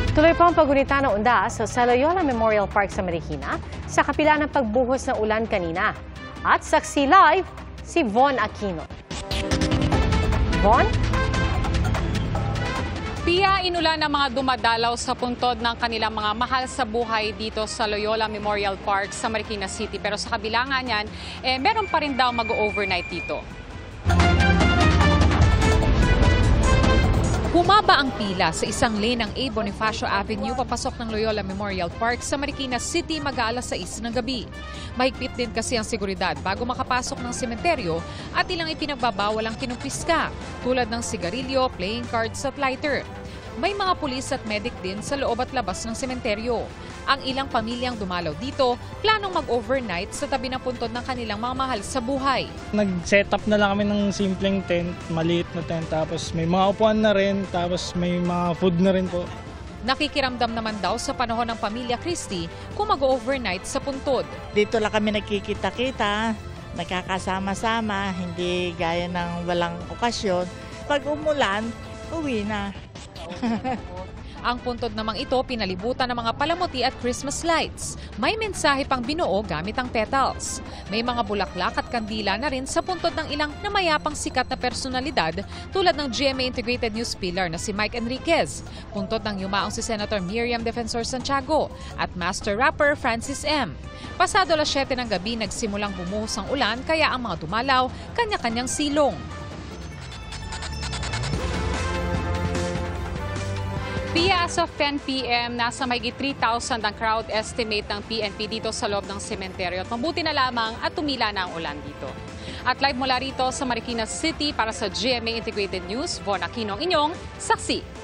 Tuloy po ang pagunita ng undas sa Loyola Memorial Park sa Marikina sa kapila ng pagbuhos ng ulan kanina. At saksi live, si Von Aquino. Von? Pia, inulan ng mga dumadalaw sa puntod ng kanilang mga mahal sa buhay dito sa Loyola Memorial Park sa Marikina City. Pero sa kabila nga niyan, meron pa rin daw mag-overnight dito. Humaba ang pila sa isang lane ng A. Bonifacio Avenue papasok ng Loyola Memorial Park sa Marikina City mag-aalas 6 ng gabi. Mahigpit din kasi ang seguridad bago makapasok ng sementeryo at ilang ipinagbabawal ang kinumpiska tulad ng sigarilyo, playing cards at lighter. May mga pulis at medic din sa loob at labas ng sementeryo. Ang ilang pamilyang dumalaw dito, planong mag-overnight sa tabi ng puntod ng kanilang mga mahal sa buhay. Nag-set up na lang kami ng simpleng tent, maliit na tent, tapos may mga upuan na rin, tapos may mga food na rin po. Nakikiramdam naman daw sa panahon ng pamilya Christie kung mag-overnight sa puntod. Dito lang kami nagkikita-kita, nakakasama-sama, hindi gaya ng walang okasyon. Pag umulan, uwi na. Ang puntod namang ito pinalibutan ng mga palamuti at Christmas lights. May mensahe pang binuo gamit ang petals. May mga bulaklak at kandila na rin sa puntod ng ilang namayapang sikat na personalidad tulad ng GMA Integrated News Pillar na si Mike Enriquez, puntod ng yumaong si Senator Miriam Defensor Santiago at Master Rapper Francis M. Pasado alas 7 ng gabi nagsimulang bumuhos ang ulan kaya ang mga dumalaw kanya-kanyang silong. Pia, as of 10 p.m., nasa mahigit 3,000 ang crowd estimate ng PNP dito sa loob ng sementeryo. At mabuti na lamang at tumila na ang ulan dito. At live mula rito sa Marikina City para sa GMA Integrated News, Von Aquino, inyong saksi.